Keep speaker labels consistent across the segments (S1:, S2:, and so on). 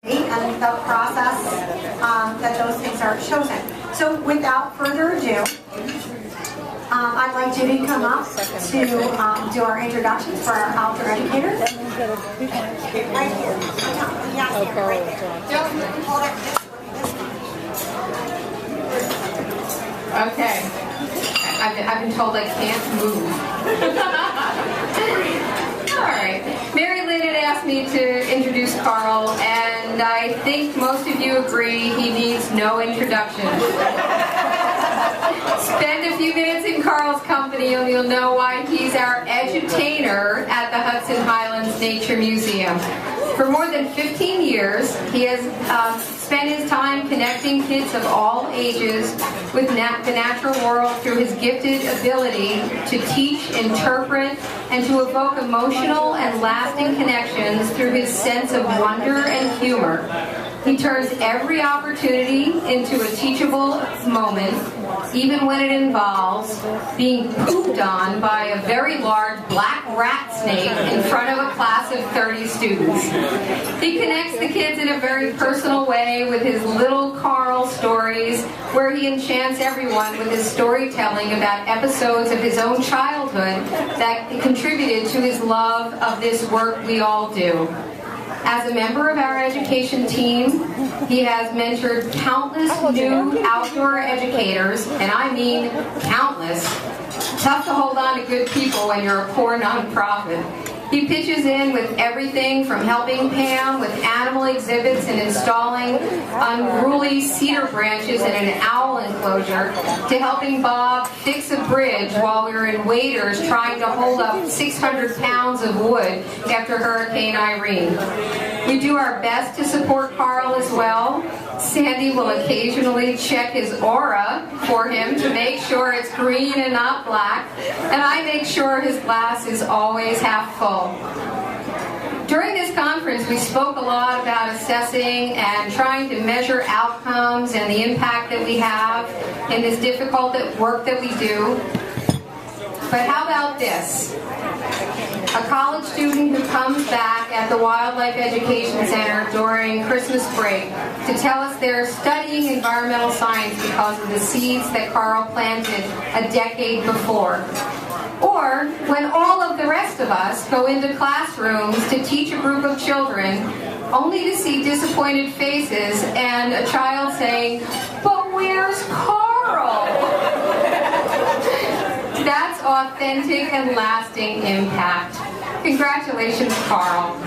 S1: and the process that those things are chosen. So without further ado, I'd like Judy to come up to do our introductions for our outdoor educators. Right here. Yeah, right there.
S2: Okay. I've been told I can't move. All right. Mary Lynn had asked me to introduce Carl, and I think most of you agree he needs no introduction. Spend a few minutes in Carl's company and you'll know why he's our edutainer at the Hudson Highlands Nature Museum. For more than 15 years, he has spent his time connecting kids of all ages with the natural world through his gifted ability to teach, interpret, and to evoke emotional and lasting connections through his sense of wonder and humor. He turns every opportunity into a teachable moment, even when it involves being pooped on by a very large black rat snake in front of a class of 30 students. He connects the kids in a very personal way with his little Carl stories, where he enchants everyone with his storytelling about episodes of his own childhood that contributed to his love of this work we all do. As a member of our education team, he has mentored countless new outdoor educators, and I mean countless. Tough to hold on to good people when you're a poor nonprofit. He pitches in with everything from helping Pam with animal exhibits and installing unruly cedar branches in an owl enclosure, to helping Bob fix a bridge while we were in waders trying to hold up 600 pounds of wood after Hurricane Irene. We do our best to support Carl as well. Sandy will occasionally check his aura for him to make sure it's green and not black, and I make sure his glass is always half full. During this conference, we spoke a lot about assessing and trying to measure outcomes and the impact that we have in this difficult work that we do. But how about this? A college student who comes back at the Wildlife Education Center during Christmas break to tell us they're studying environmental science because of the seeds that Carl planted a decade before. Or when all of the rest of us go into classrooms to teach a group of children, only to see disappointed faces and a child saying, "But where's Carl?" That's authentic and lasting impact. Congratulations, Carl.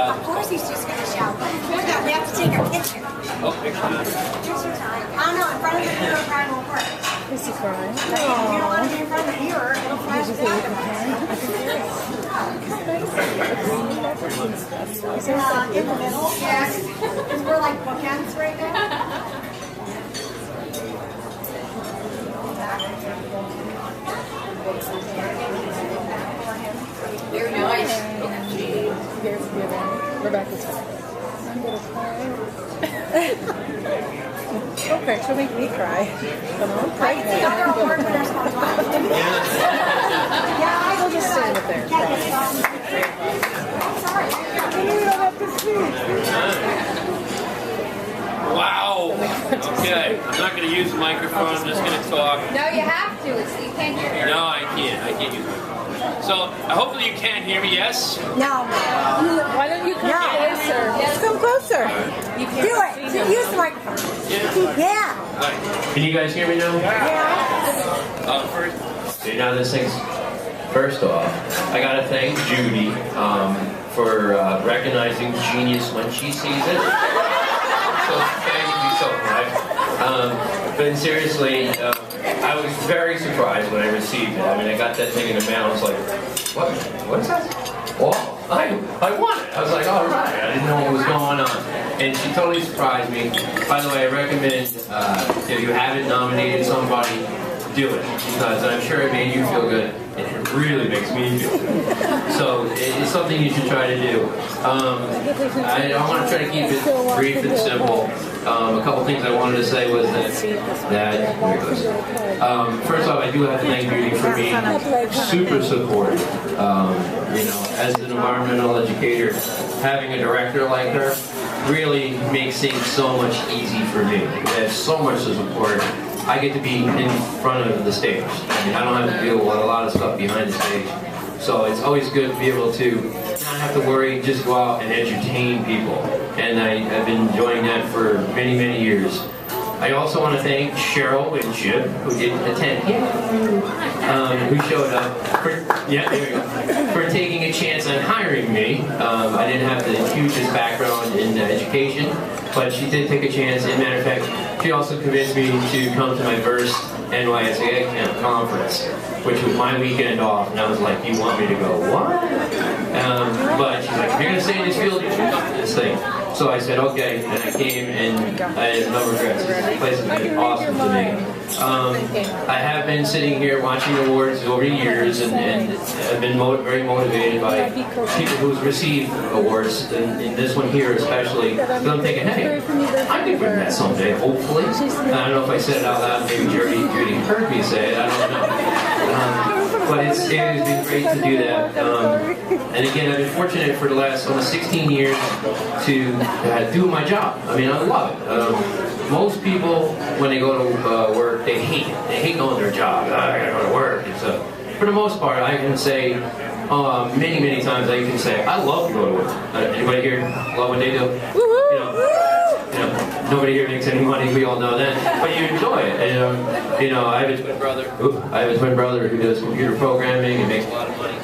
S1: Of course he's just going to shout. We have to take a picture.
S3: Oh, picture.
S1: Picture time. I don't know, in front of the mirror probably won't work.
S4: Is he crying?
S1: If you don't want to be in front of the mirror, it'll flash back. In the middle, yes. Because we're like bookends right now.
S2: Very nice.
S4: Rebecca's fine. I'm going to cry. Okay, she'll make me cry. Come on, cry.
S1: The other award winners come on. Yeah,
S4: We'll just stand up there.
S1: Sorry.
S4: You don't have to speak.
S3: Wow. Okay. I'm not going to use the microphone. I'm just going to talk.
S2: No, you have to. You can't hear.
S3: No, I can't. I can't use it. So, hopefully you can't hear me, yes?
S1: No.
S4: Why don't you come closer?
S1: Come closer.
S4: You can't
S1: Do it. Use the microphone. Yeah.
S5: Can you guys hear me now?
S1: Yeah.
S3: First.
S5: So now this thing's, first off, I gotta thank Judy for recognizing genius when she sees it. So thank you so much. But seriously, I was very surprised when I received it. I mean, I got that thing in the mail. I was like, what is that? Oh, I won it. I was like, all right. I didn't know what was going on. And she totally surprised me. By the way, I recommend if you haven't nominated somebody, do it. Because I'm sure it made you feel good. And it really makes me feel. So it's something you should try to do. I want to try to keep it brief and simple. A couple things I wanted to say was that here it goes. First off, I do have to thank Judy for being super supportive. You know, as an environmental educator, having a director like her really makes things so much easy for me. There's so much to support. I get to be in front of the stage. I mean, I don't have to deal with a lot of stuff behind the stage. So it's always good to be able to not have to worry, just go out and entertain people. And I've been enjoying that for many, many years. I also want to thank Cheryl and Chip, who didn't attend, who showed up for taking a chance on hiring me. I didn't have the hugest background in education, but she did take a chance. As a matter of fact, she also convinced me to come to my first NYSOEA conference, which was my weekend off, and I was like, you want me to go, what? But she's like, if you're going to stay in this field, you should come to this thing. So I said, okay, and I came, and I had no regrets. This place has been awesome to me. I have been sitting here watching awards over the years, and I've been very motivated by people who've received awards, and this one here especially. So I'm thinking, hey, I could win that someday, hopefully. I don't know if I said it out loud, maybe Judy heard me say it, I don't know. But it has been great to do that. And again, I've been fortunate for the last almost 16 years to do my job. I mean, I love it. Most people, when they go to work, they hate it. They hate going to their job. I gotta go to work. And so, for the most part, I can say, many, many times I can say, I love to go to work. Anybody here love what they do? You know, nobody here makes any money. We all know that, but you enjoy it. And you know, I have a twin brother. I have a twin brother who does computer programming and makes a lot of money.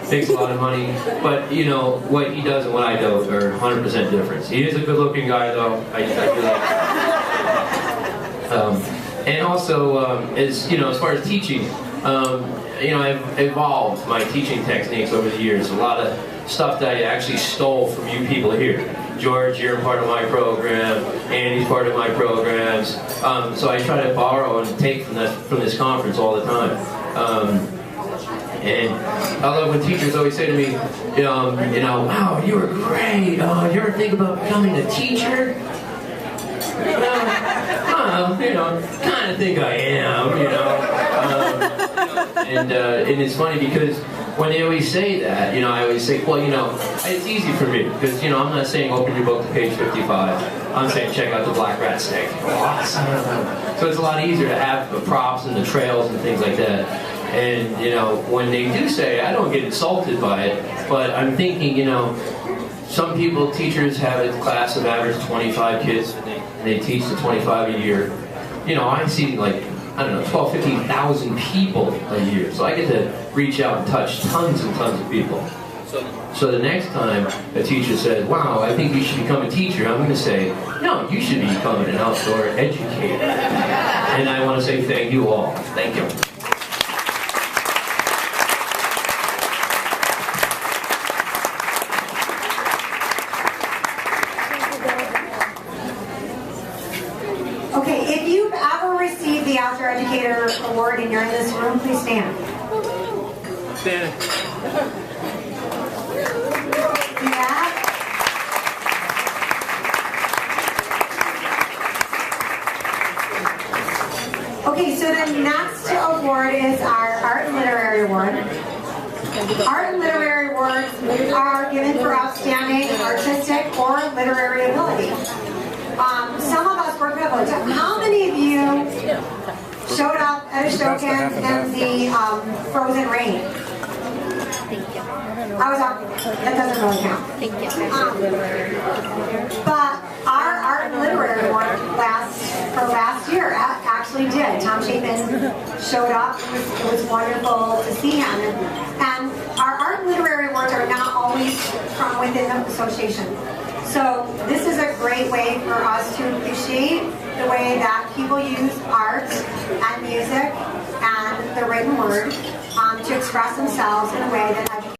S5: Makes a lot of money, but you know what he does and what I do are 100% different. He is a good-looking guy, though. I feel like. And also, as you know, as far as teaching, you know, I've evolved my teaching techniques over the years. A lot of stuff that I actually stole from you people here. George, you're part of my program. Andy's part of my programs. So I try to borrow and take from this conference all the time. And I love when teachers always say to me, you know, wow, you were great. You ever think about becoming a teacher? You know, kind of think I am, you know. And it's funny because when they always say that, you know, I always say, well, you know, it's easy for me because, you know, I'm not saying open your book to page 55. I'm saying check out the black rat snake. So it's a lot easier to have the props and the trails and things like that. And, you know, when they do say it, I don't get insulted by it, but I'm thinking, you know, some people, teachers have a class of average 25 kids, and they teach the 25 a year. You know, I see like, I don't know, 12, 15,000 people a year. So I get to reach out and touch tons and tons of people. So the next time a teacher says, wow, I think you should become a teacher, I'm going to say, no, you should become an outdoor educator. And I want to say thank you all. Thank you.
S1: Okay, if you've ever received the Outdoor Educator Award and you're in this room, please stand.
S3: Stand.
S1: Yeah. Okay, so the next award is our Art and Literary Award. Art and Literary Awards are given for outstanding artistic or literary ability. Some of us were privileged. How many of you showed up at Edcation in the frozen rain? I was on. That doesn't really count. But our Art and Literary Award last year actually did. Tom Chapin showed up. It was wonderful to see him. And our Art and Literary Awards are not always from within the association. So this is a great way for us to appreciate the way that people use art and music and the written word to express themselves in a way that